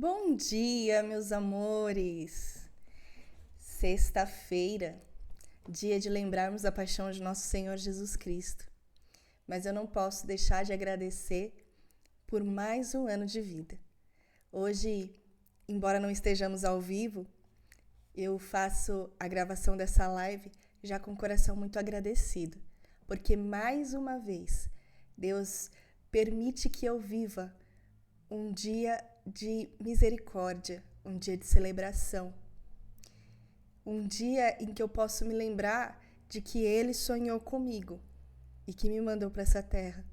Bom dia, meus amores! Sexta-feira, dia de lembrarmos a paixão de nosso Senhor Jesus Cristo. Mas eu não posso deixar de agradecer por mais um ano de vida. Hoje, embora não estejamos ao vivo, eu faço a gravação dessa live já com o coração muito agradecido, porque mais uma vez Deus permite que eu viva um dia de misericórdia, um dia de celebração, um dia em que eu posso me lembrar de que Ele sonhou comigo e que me mandou para essa terra.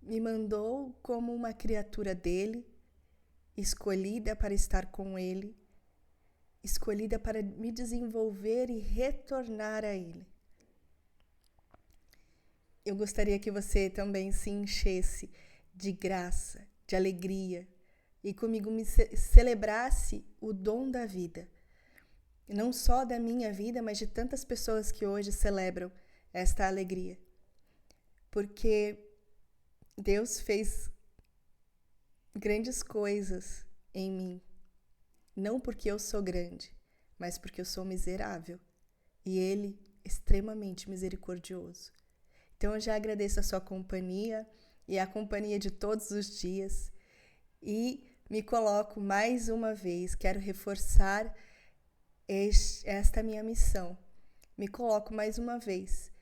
Me mandou como uma criatura dele, escolhida para estar com Ele, escolhida para me desenvolver e retornar a Ele. Eu gostaria que você também se enchesse de graça, de alegria, e comigo me celebrasse o dom da vida. Não só da minha vida, mas de tantas pessoas que hoje celebram esta alegria. porque Deus fez grandes coisas em mim. Não porque eu sou grande, mas porque eu sou miserável. E Ele extremamente misericordioso. Então eu já agradeço a sua companhia e a companhia de todos os dias. E me coloco mais uma vez, quero reforçar esta minha missão. Me coloco mais uma vez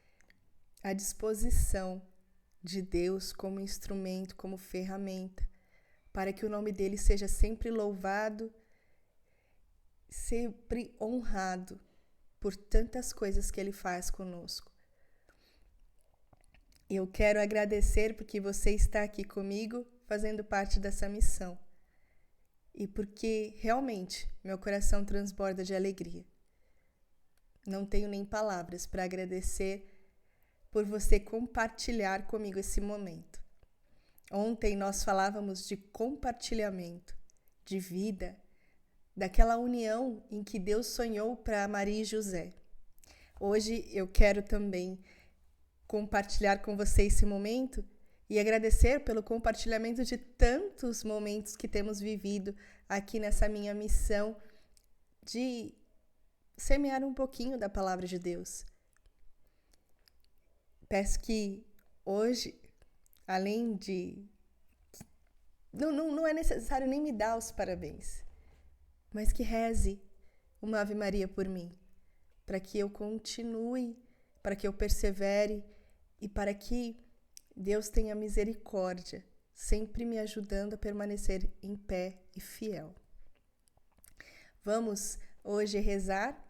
à disposição de Deus como instrumento, como ferramenta, para que o nome dele seja sempre louvado, sempre honrado por tantas coisas que ele faz conosco. Eu quero agradecer porque você está aqui comigo, fazendo parte dessa missão. E porque realmente meu coração transborda de alegria. Não tenho nem palavras para agradecer por você compartilhar comigo esse momento. Ontem nós falávamos de compartilhamento, de vida, daquela união em que Deus sonhou para Maria e José. Hoje eu quero também compartilhar com você esse momento e agradecer pelo compartilhamento de tantos momentos que temos vivido aqui nessa minha missão de semear um pouquinho da palavra de Deus. Peço que hoje, além de... Não é necessário nem me dar os parabéns, mas que reze uma Ave Maria por mim, para que eu continue, para que eu persevere e para que Deus tenha misericórdia, sempre me ajudando a permanecer em pé e fiel. Vamos hoje rezar,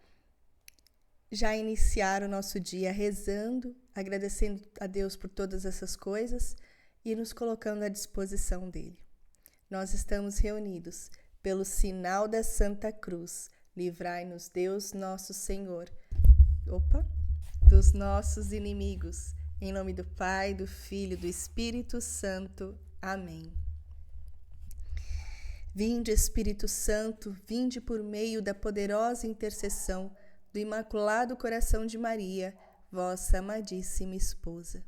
já iniciar o nosso dia rezando, agradecendo a Deus por todas essas coisas e nos colocando à disposição dele. Nós estamos reunidos pelo sinal da Santa Cruz. Livrai-nos, Deus nosso Senhor, dos nossos inimigos. Em nome do Pai, do Filho e do Espírito Santo. Amém. Vinde, Espírito Santo, vinde por meio da poderosa intercessão do Imaculado Coração de Maria, vossa amadíssima esposa.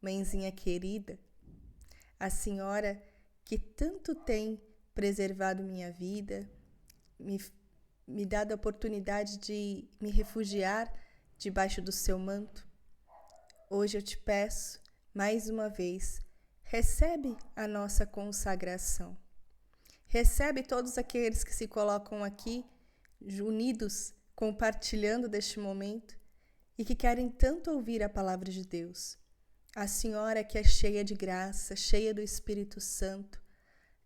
Mãezinha querida, a senhora que tanto tem preservado minha vida, me dado a oportunidade de me refugiar debaixo do seu manto, hoje eu te peço, mais uma vez, recebe a nossa consagração. Recebe todos aqueles que se colocam aqui, unidos, compartilhando deste momento e que querem tanto ouvir a palavra de Deus. A senhora que é cheia de graça, cheia do Espírito Santo,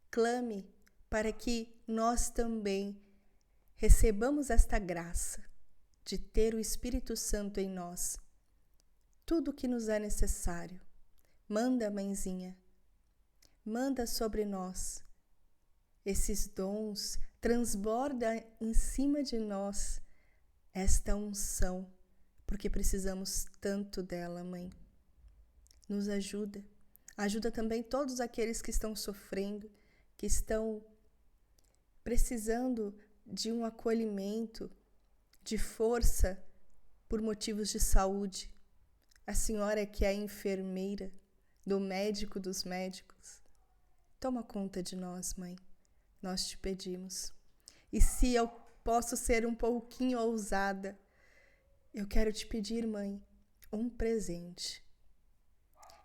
clame para que nós também recebamos esta graça de ter o Espírito Santo em nós. Tudo o que nos é necessário. Manda, mãezinha, manda sobre nós esses dons, transborda em cima de nós esta unção, porque precisamos tanto dela, mãe. Nos ajuda. Ajuda também todos aqueles que estão sofrendo, que estão precisando de um acolhimento, de força por motivos de saúde. A senhora que é a enfermeira, do médico dos médicos, toma conta de nós, mãe. Nós te pedimos. E se eu posso ser um pouquinho ousada, eu quero te pedir, mãe, um presente.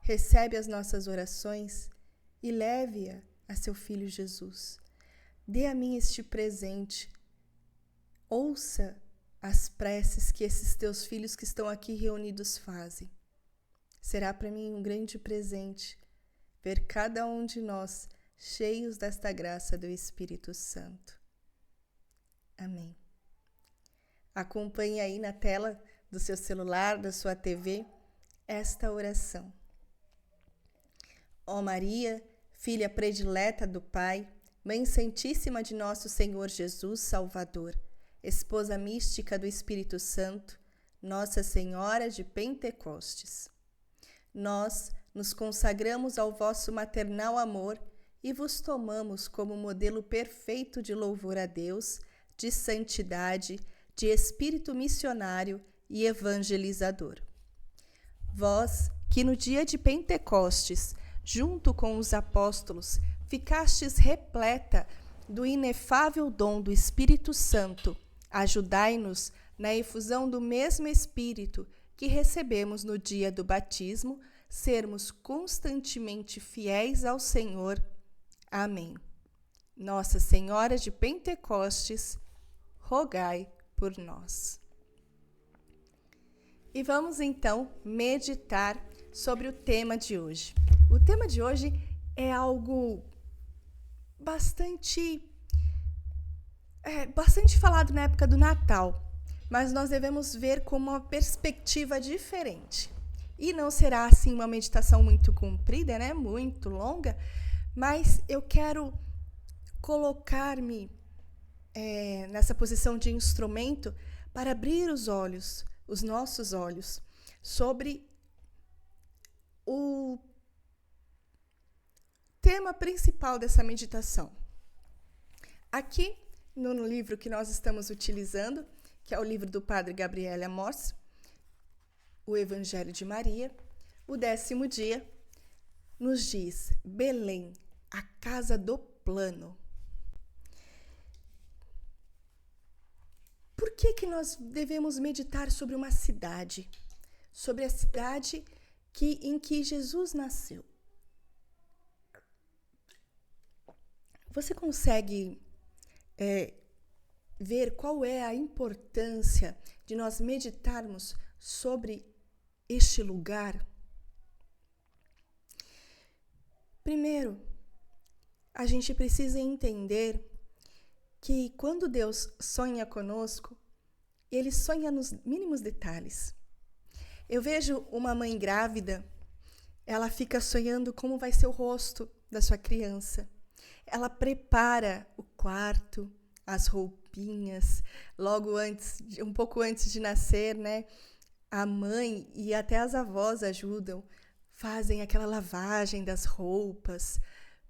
Recebe as nossas orações e leve-a a seu filho Jesus. Dê a mim este presente. Ouça as preces que esses teus filhos que estão aqui reunidos fazem. Será para mim um grande presente ver cada um de nós cheios desta graça do Espírito Santo. Amém. Acompanhe aí na tela do seu celular, da sua TV, esta oração. Ó Maria, filha predileta do Pai, Mãe Santíssima de nosso Senhor Jesus Salvador, Esposa mística do Espírito Santo, Nossa Senhora de Pentecostes. Nós nos consagramos ao vosso maternal amor e vos tomamos como modelo perfeito de louvor a Deus, de santidade, de espírito missionário e evangelizador. Vós, que no dia de Pentecostes, junto com os apóstolos, ficastes repleta do inefável dom do Espírito Santo, ajudai-nos na efusão do mesmo Espírito que recebemos no dia do batismo, sermos constantemente fiéis ao Senhor. Amém. Nossa Senhora de Pentecostes, rogai por nós. E vamos então meditar sobre o tema de hoje. O tema de hoje é algo bastante falado na época do Natal, mas nós devemos ver com uma perspectiva diferente. E não será assim uma meditação muito comprida, né? Muito longa, mas eu quero colocar-me nessa posição de instrumento para abrir os olhos, os nossos olhos, sobre o tema principal dessa meditação. Aqui, no livro que nós estamos utilizando, que é o livro do Padre Gabriel Amorth, o Evangelho de Maria, o 10º dia, nos diz: Belém, a casa do plano. Por que nós devemos meditar sobre uma cidade? Sobre a cidade em que Jesus nasceu. Você consegue ver qual é a importância de nós meditarmos sobre este lugar? Primeiro, a gente precisa entender que quando Deus sonha conosco, Ele sonha nos mínimos detalhes. Eu vejo uma mãe grávida, ela fica sonhando como vai ser o rosto da sua criança. Ela prepara o quarto, as roupinhas, logo antes, um pouco antes de nascer, né? A mãe e até as avós ajudam, fazem aquela lavagem das roupas,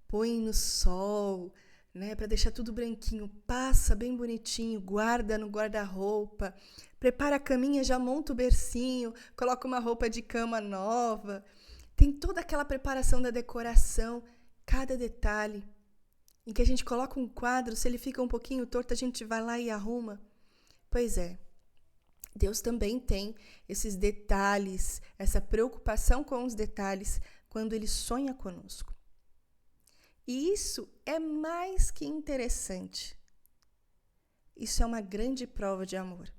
põem no sol, né, para deixar tudo branquinho, passa bem bonitinho, guarda no guarda-roupa, prepara a caminha, já monta o bercinho, coloca uma roupa de cama nova. Tem toda aquela preparação da decoração, cada detalhe. Em que a gente coloca um quadro, se ele fica um pouquinho torto, a gente vai lá e arruma. Pois é, Deus também tem esses detalhes, essa preocupação com os detalhes, quando Ele sonha conosco. E isso é mais que interessante. Isso é uma grande prova de amor.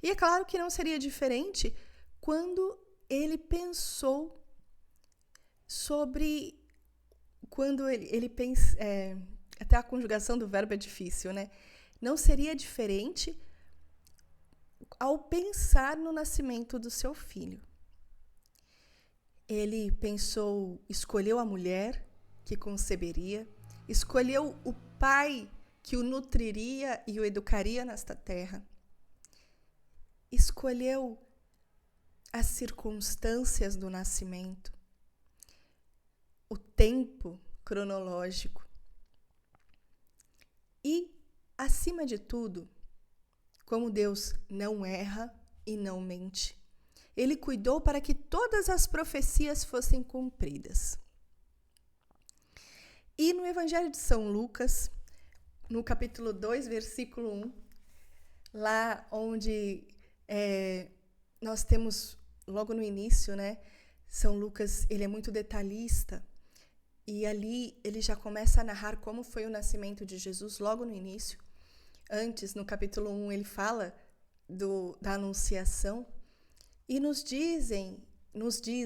E é claro que não seria diferente quando Ele pensou sobre... Quando ele pensa... até a conjugação do verbo é difícil, né? Não seria diferente ao pensar no nascimento do seu filho. Ele pensou, escolheu a mulher que conceberia, escolheu o pai que o nutriria e o educaria nesta terra, escolheu as circunstâncias do nascimento, o tempo cronológico e, acima de tudo, como Deus não erra e não mente, Ele cuidou para que todas as profecias fossem cumpridas. E no Evangelho de São Lucas, no capítulo 2, versículo 1, lá onde nós temos, logo no início, né, São Lucas, ele é muito detalhista, e ali ele já começa a narrar como foi o nascimento de Jesus logo no início. Antes, no capítulo 1, ele fala da Anunciação, e nos diz,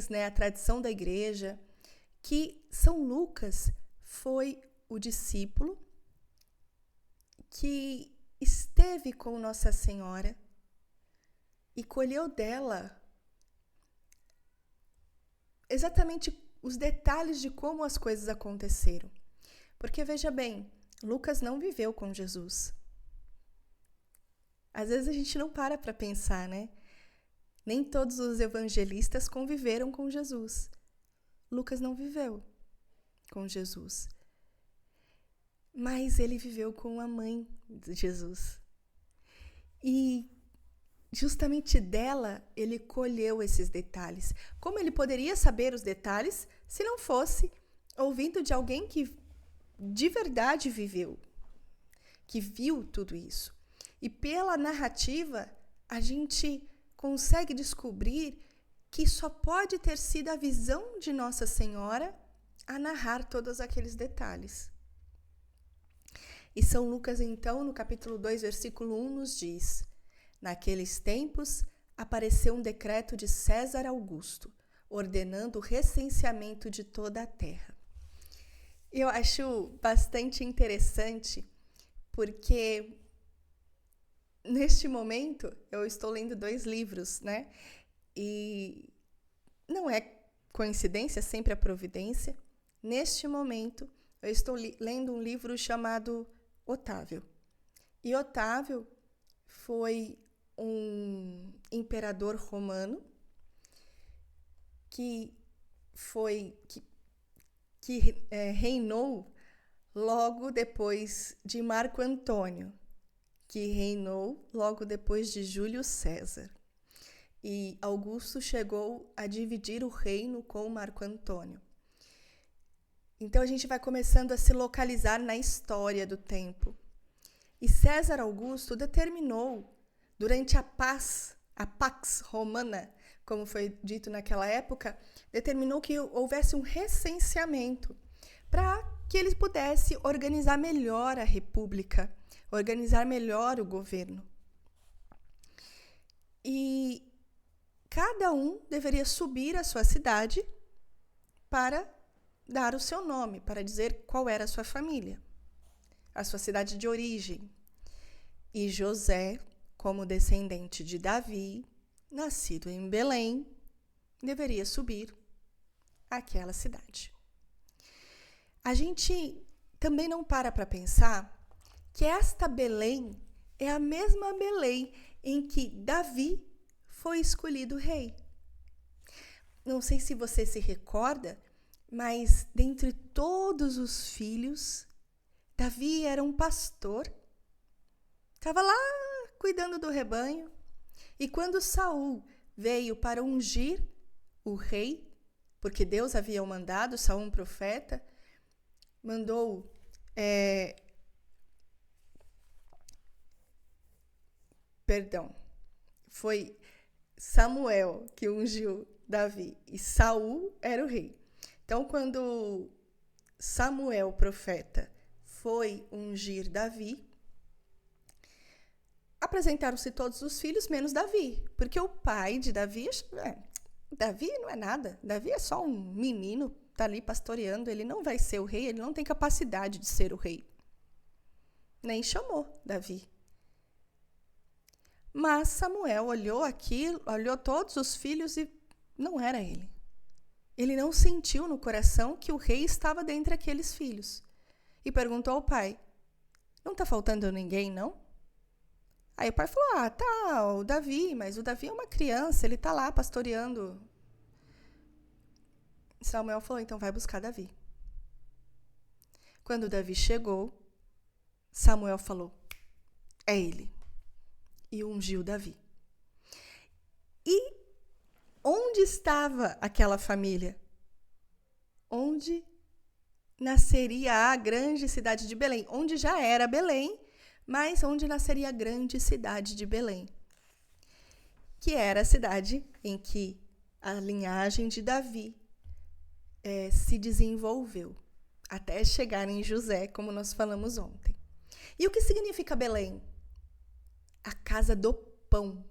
né, a tradição da igreja, que São Lucas foi o discípulo que esteve com Nossa Senhora e colheu dela exatamente os detalhes de como as coisas aconteceram. Porque, veja bem, Lucas não viveu com Jesus. Às vezes a gente não para pensar, né? Nem todos os evangelistas conviveram com Jesus. Lucas não viveu com Jesus. Mas ele viveu com a mãe de Jesus. E justamente dela, ele colheu esses detalhes. Como ele poderia saber os detalhes se não fosse ouvindo de alguém que de verdade viveu, que viu tudo isso? E pela narrativa, a gente consegue descobrir que só pode ter sido a visão de Nossa Senhora a narrar todos aqueles detalhes. E São Lucas, então, no capítulo 2, versículo 1, nos diz: naqueles tempos, apareceu um decreto de César Augusto, ordenando o recenseamento de toda a terra. Eu acho bastante interessante, porque neste momento eu estou lendo 2 livros, né? E não é coincidência, sempre a providência. Neste momento, eu estou lendo um livro chamado Otávio. E Otávio foi um imperador romano que reinou logo depois de Marco Antônio, que reinou logo depois de Júlio César. E Augusto chegou a dividir o reino com Marco Antônio. Então a gente vai começando a se localizar na história do tempo. E César Augusto determinou, durante a Pax Romana, como foi dito naquela época, determinou que houvesse um recenseamento para que ele pudesse organizar melhor a república, organizar melhor o governo. E cada um deveria subir à sua cidade para dar o seu nome, para dizer qual era a sua família, a sua cidade de origem. E José, como descendente de Davi, nascido em Belém, deveria subir àquela cidade. A gente também não para pensar que esta Belém é a mesma Belém em que Davi foi escolhido rei. Não sei se você se recorda, mas dentre todos os filhos, Davi era um pastor. Estava lá cuidando do rebanho. E quando Saul veio para ungir o rei, porque Deus havia mandado, Saul, um profeta, mandou foi Samuel que ungiu Davi e Saul era o rei. Então, quando Samuel, profeta, foi ungir Davi, apresentaram-se todos os filhos, menos Davi, porque o pai de Davi, Davi não é nada, Davi é só um menino, está ali pastoreando, ele não vai ser o rei, ele não tem capacidade de ser o rei. Nem chamou Davi. Mas Samuel olhou todos os filhos e não era ele. Ele não sentiu no coração que o rei estava dentre aqueles filhos. E perguntou ao pai: não está faltando ninguém, não? Aí o pai falou: tá, o Davi, mas o Davi é uma criança, ele está lá pastoreando. Samuel falou: então vai buscar Davi. Quando Davi chegou, Samuel falou: é ele. E ungiu Davi. E onde estava aquela família? Onde nasceria a grande cidade de Belém? Onde já era Belém, mas onde nasceria a grande cidade de Belém? Que era a cidade em que a linhagem de Davi se desenvolveu, até chegar em José, como nós falamos ontem. E o que significa Belém? A casa do pão.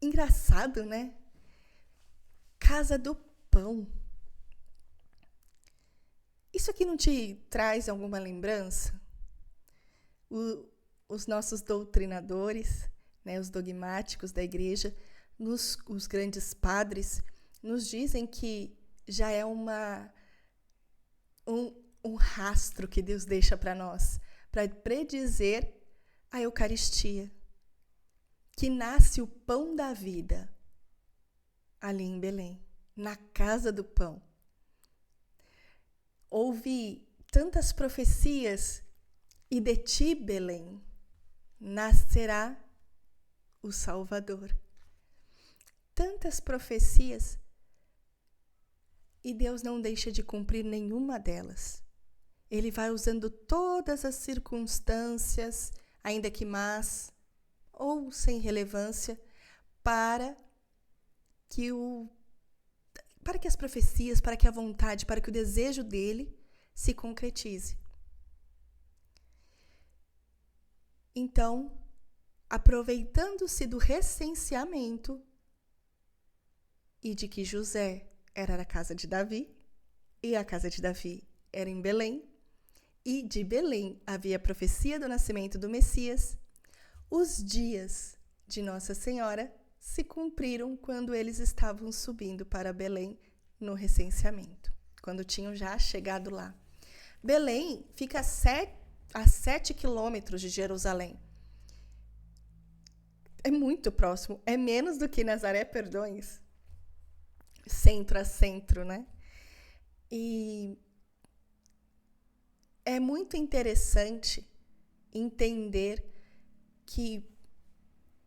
Engraçado, né? Casa do pão. Isso aqui não te traz alguma lembrança? Os nossos doutrinadores, né, os dogmáticos da igreja, os grandes padres, nos dizem que já é um rastro que Deus deixa para nós, para predizer a Eucaristia, que nasce o pão da vida ali em Belém, na casa do pão. Houve tantas profecias, e de ti, Belém, nascerá o Salvador. Tantas profecias e Deus não deixa de cumprir nenhuma delas. Ele vai usando todas as circunstâncias, ainda que más ou sem relevância, para que as profecias, para que a vontade, para que o desejo dele se concretize. Então, aproveitando-se do recenseamento e de que José era da casa de Davi, e a casa de Davi era em Belém, e de Belém havia a profecia do nascimento do Messias, os dias de Nossa Senhora se cumpriram quando eles estavam subindo para Belém no recenseamento, quando tinham já chegado lá. Belém fica a 7 quilômetros de Jerusalém. É muito próximo, é menos do que Nazaré, Perdões, centro a centro, né? E é muito interessante entender que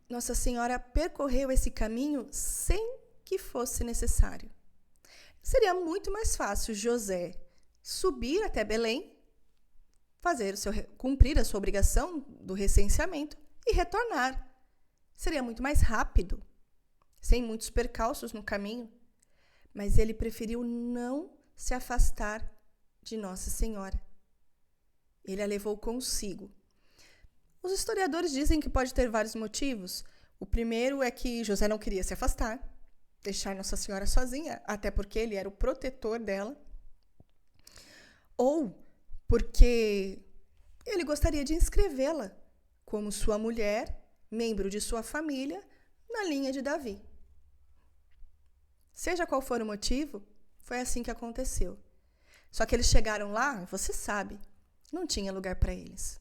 Nossa Senhora percorreu esse caminho sem que fosse necessário. Seria muito mais fácil José subir até Belém, cumprir a sua obrigação do recenseamento e retornar. Seria muito mais rápido, sem muitos percalços no caminho. Mas ele preferiu não se afastar de Nossa Senhora. Ele a levou consigo. Os historiadores dizem que pode ter vários motivos. O primeiro é que José não queria se afastar, deixar Nossa Senhora sozinha, até porque ele era o protetor dela. Ou porque ele gostaria de inscrevê-la como sua mulher, membro de sua família, na linha de Davi. Seja qual for o motivo, foi assim que aconteceu. Só que eles chegaram lá, você sabe, não tinha lugar para eles.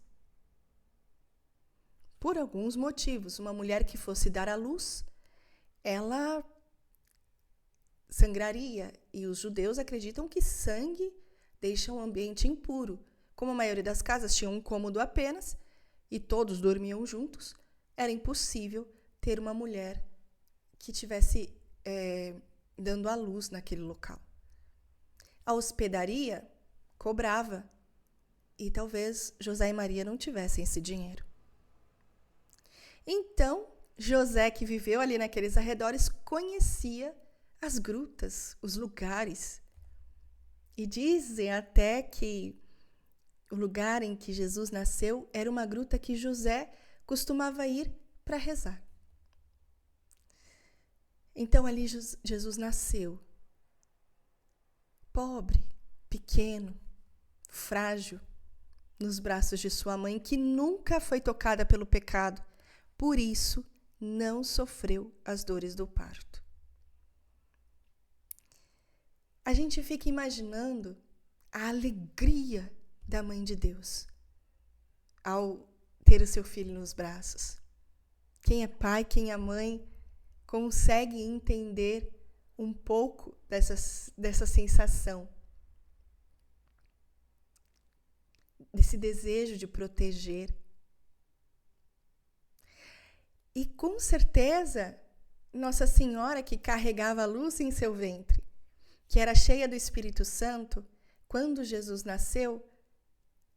Por alguns motivos, uma mulher que fosse dar à luz, ela sangraria. E os judeus acreditam que sangue deixa um ambiente impuro. Como a maioria das casas tinha um cômodo apenas e todos dormiam juntos, era impossível ter uma mulher que tivesse dando à luz naquele local. A hospedaria cobrava e talvez José e Maria não tivessem esse dinheiro. Então, José, que viveu ali naqueles arredores, conhecia as grutas, os lugares. E dizem até que o lugar em que Jesus nasceu era uma gruta que José costumava ir para rezar. Então, ali Jesus nasceu. Pobre, pequeno, frágil, nos braços de sua mãe, que nunca foi tocada pelo pecado. Por isso, não sofreu as dores do parto. A gente fica imaginando a alegria da Mãe de Deus ao ter o seu filho nos braços. Quem é pai, quem é mãe, consegue entender um pouco dessa sensação, desse desejo de proteger. E com certeza, Nossa Senhora, que carregava a luz em seu ventre, que era cheia do Espírito Santo, quando Jesus nasceu,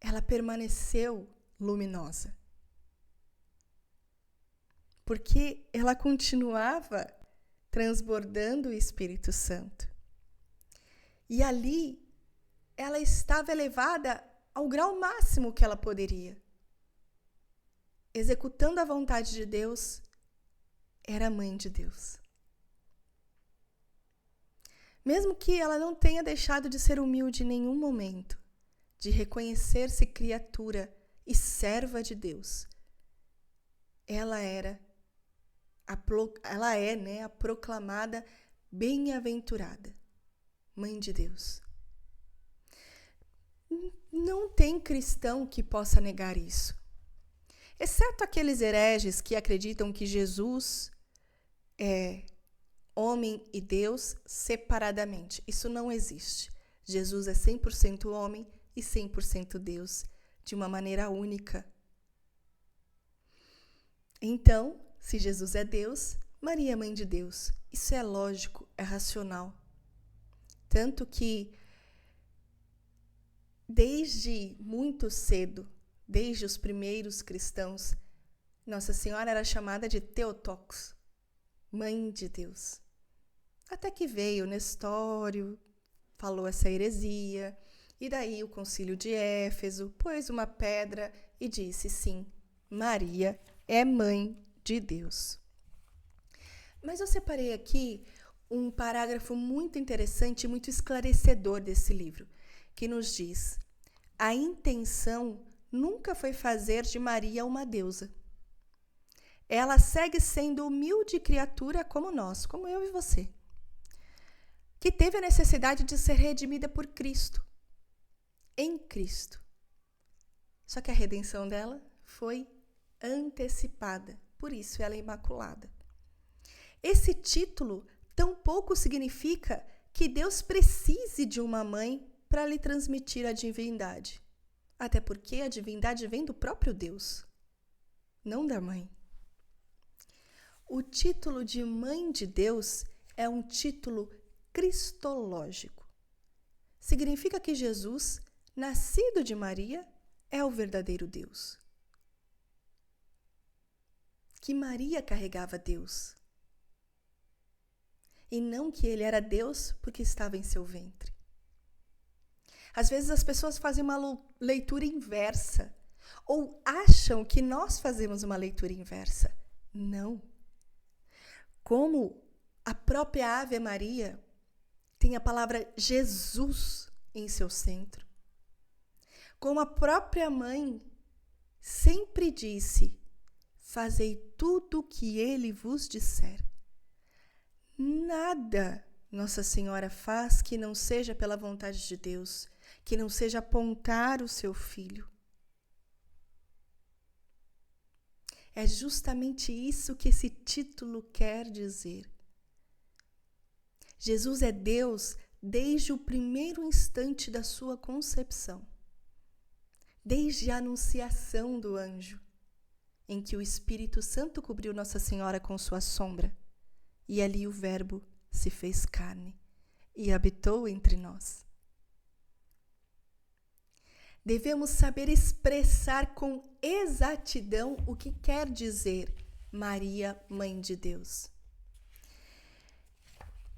ela permaneceu luminosa. Porque ela continuava transbordando o Espírito Santo. E ali, ela estava elevada ao grau máximo que ela poderia. Executando a vontade de Deus, era a Mãe de Deus. Mesmo que ela não tenha deixado de ser humilde em nenhum momento, de reconhecer-se criatura e serva de Deus, ela é, a proclamada bem-aventurada, Mãe de Deus. Não tem cristão que possa negar isso. Exceto aqueles hereges que acreditam que Jesus é homem e Deus separadamente. Isso não existe. Jesus é 100% homem e 100% Deus, de uma maneira única. Então, Se Jesus é Deus, Maria é mãe de Deus. Isso é lógico, é racional. Tanto que, desde muito cedo, desde os primeiros cristãos, Nossa Senhora era chamada de Theotokos, mãe de Deus. Até que veio Nestório, falou essa heresia, e daí o concílio de Éfeso pôs uma pedra e disse, sim, Maria é mãe de Deus. Mas eu separei aqui um parágrafo muito interessante e muito esclarecedor desse livro, que nos diz: a intenção nunca foi fazer de Maria uma deusa. Ela segue sendo humilde criatura como nós, como eu e você, que teve a necessidade de ser redimida por Cristo, em Cristo. Só que a redenção dela foi antecipada, por isso ela é imaculada. Esse título tampouco significa que Deus precise de uma mãe para lhe transmitir a divindade. Até porque a divindade vem do próprio Deus, não da mãe. O título de Mãe de Deus é um título cristológico. Significa que Jesus, nascido de Maria, é o verdadeiro Deus. Que Maria carregava Deus. E não que ele era Deus porque estava em seu ventre. Às vezes as pessoas fazem uma leitura inversa ou acham que nós fazemos uma leitura inversa. Não. Como a própria Ave Maria tem a palavra Jesus em seu centro. Como a própria mãe sempre disse, fazei tudo o que ele vos disser. Nada Nossa Senhora faz que não seja pela vontade de Deus, que não seja apontar o seu filho. É justamente isso que esse título quer dizer. Jesus é Deus desde o primeiro instante da sua concepção, desde a anunciação do anjo, em que o Espírito Santo cobriu Nossa Senhora com sua sombra. E ali o Verbo se fez carne e habitou entre nós. Devemos saber expressar com exatidão o que quer dizer Maria, Mãe de Deus.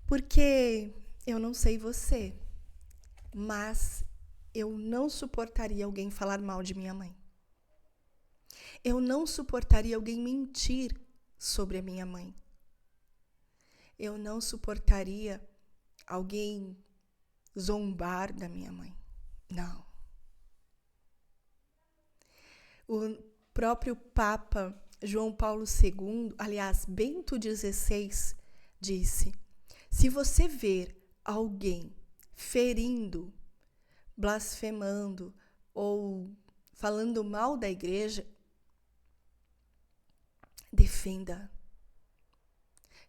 Porque eu não sei você, mas eu não suportaria alguém falar mal de minha mãe. Eu não suportaria alguém mentir sobre a minha mãe. Eu não suportaria alguém zombar da minha mãe. Não. O próprio Papa João Paulo II, aliás, Bento XVI, disse: se você ver alguém ferindo, blasfemando ou falando mal da igreja, defenda.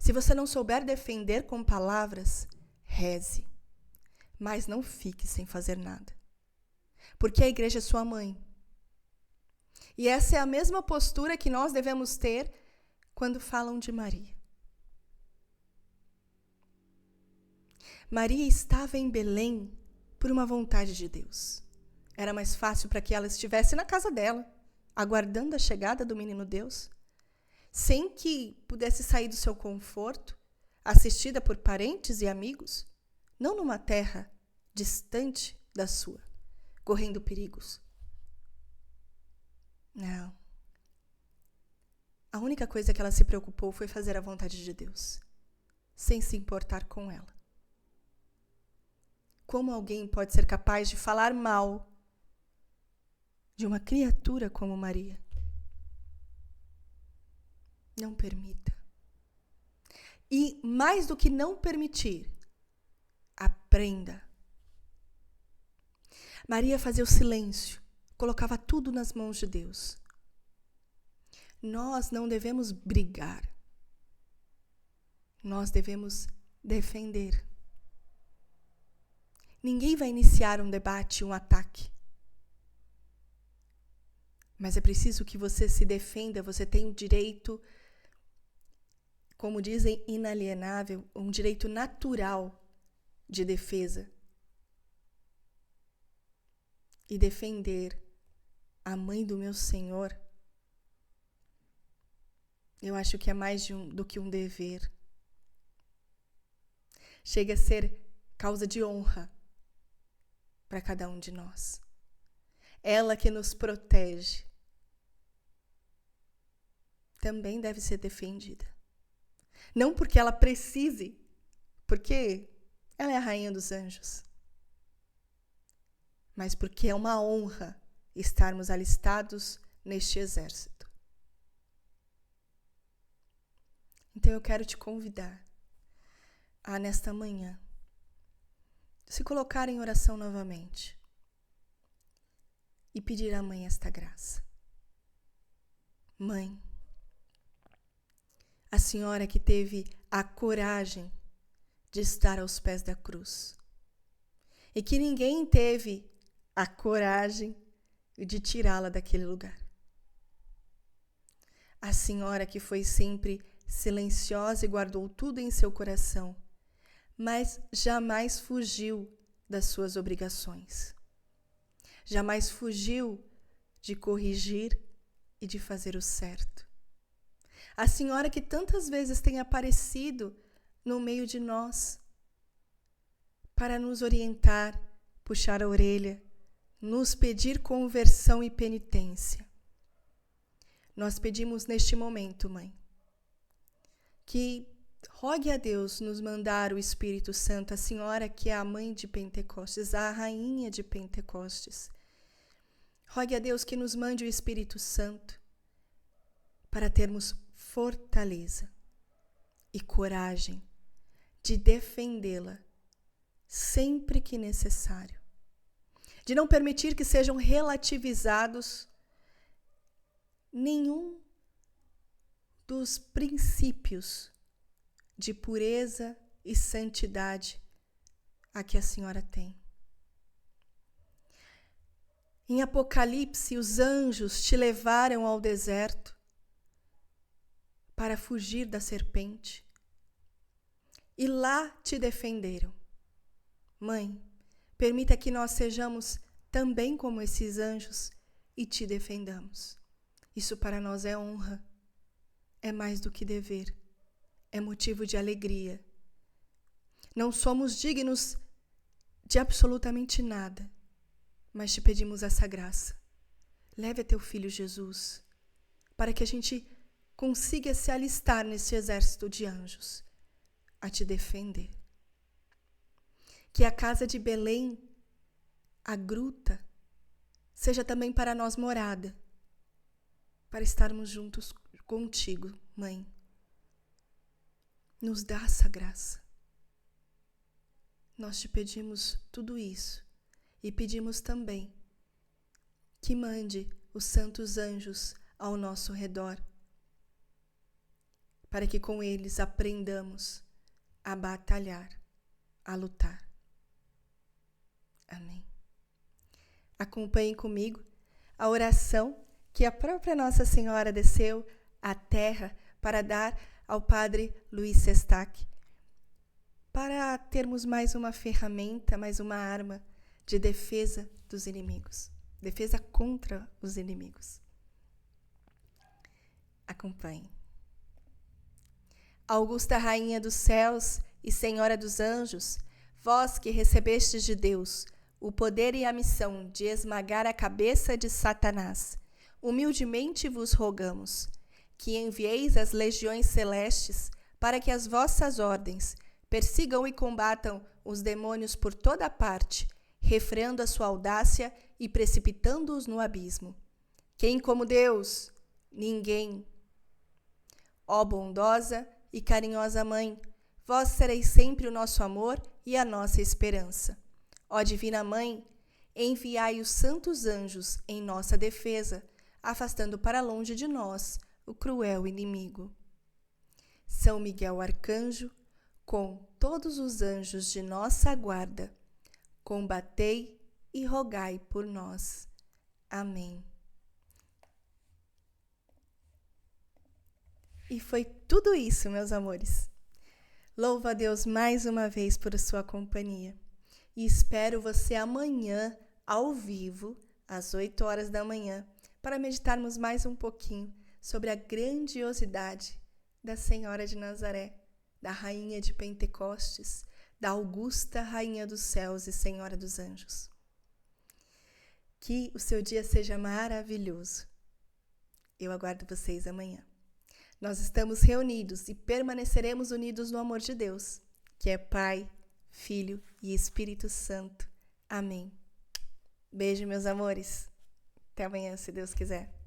Se você não souber defender com palavras, reze, mas não fique sem fazer nada. Porque a igreja é sua mãe. E essa é a mesma postura que nós devemos ter quando falam de Maria. Maria estava em Belém por uma vontade de Deus. Era mais fácil para que ela estivesse na casa dela, aguardando a chegada do menino Deus, sem que pudesse sair do seu conforto, assistida por parentes e amigos, não numa terra distante da sua, correndo perigos. Não. A única coisa que ela se preocupou foi fazer a vontade de Deus, sem se importar com ela. Como alguém pode ser capaz de falar mal de uma criatura como Maria? Não permita. E mais do que não permitir, aprenda. Maria fazia o silêncio, colocava tudo nas mãos de Deus. Nós não devemos brigar. Nós devemos defender. Ninguém vai iniciar um debate, um ataque. Mas é preciso que você se defenda, você tem o direito como dizem, inalienável, um direito natural de defesa. E defender a mãe do meu Senhor, eu acho que é mais do que um dever. Chega a ser causa de honra para cada um de nós. Ela que nos protege também deve ser defendida. Não porque ela precise, porque ela é a rainha dos anjos, mas porque é uma honra estarmos alistados neste exército. Então eu quero te convidar a, nesta manhã, se colocar em oração novamente e pedir à Mãe esta graça. Mãe, a senhora que teve a coragem de estar aos pés da cruz e que ninguém teve a coragem de tirá-la daquele lugar. A senhora que foi sempre silenciosa e guardou tudo em seu coração, mas jamais fugiu das suas obrigações. Jamais fugiu de corrigir e de fazer o certo. A senhora que tantas vezes tem aparecido no meio de nós para nos orientar, puxar a orelha, nos pedir conversão e penitência. Nós pedimos neste momento, Mãe, que rogue a Deus nos mandar o Espírito Santo, a senhora que é a mãe de Pentecostes, a rainha de Pentecostes. Rogue a Deus que nos mande o Espírito Santo para termos fortaleza e coragem de defendê-la sempre que necessário. De não permitir que sejam relativizados nenhum dos princípios de pureza e santidade a que a senhora tem. Em Apocalipse, os anjos te levaram ao deserto para fugir da serpente e lá te defenderam. Mãe, permita que nós sejamos também como esses anjos e te defendamos. Isso para nós é honra, é mais do que dever, é motivo de alegria. Não somos dignos de absolutamente nada, mas te pedimos essa graça. Leve a teu filho Jesus, para que a gente consiga se alistar nesse exército de anjos a te defender. Que a casa de Belém, a gruta, seja também para nós morada, para estarmos juntos contigo, Mãe. Nos dá essa graça. Nós te pedimos tudo isso e pedimos também que mande os santos anjos ao nosso redor, para que com eles aprendamos a batalhar, a lutar. Amém. Acompanhem comigo a oração que a própria Nossa Senhora desceu à terra para dar ao Padre Luiz Sestak, para termos mais uma ferramenta, mais uma arma de defesa dos inimigos, defesa contra os inimigos. Acompanhem. Augusta Rainha dos céus e Senhora dos anjos, vós que recebestes de Deus o poder e a missão de esmagar a cabeça de Satanás, humildemente vos rogamos que envieis as legiões celestes para que as vossas ordens persigam e combatam os demônios por toda parte, refreando a sua audácia e precipitando-os no abismo. Quem como Deus? Ninguém. Ó bondosa e carinhosa Mãe, vós sereis sempre o nosso amor e a nossa esperança. Ó Divina Mãe, enviai os santos anjos em nossa defesa, afastando para longe de nós o cruel inimigo. São Miguel Arcanjo, com todos os anjos de nossa guarda, combatei e rogai por nós. Amém. E foi tudo isso, meus amores. Louvo a Deus mais uma vez por sua companhia. E espero você amanhã, ao vivo, às 8 horas da manhã, para meditarmos mais um pouquinho sobre a grandiosidade da Senhora de Nazaré, da Rainha de Pentecostes, da augusta Rainha dos Céus e Senhora dos Anjos. Que o seu dia seja maravilhoso. Eu aguardo vocês amanhã. Nós estamos reunidos e permaneceremos unidos no amor de Deus, que é Pai, Filho e Espírito Santo. Amém. Beijo, meus amores. Até amanhã, se Deus quiser.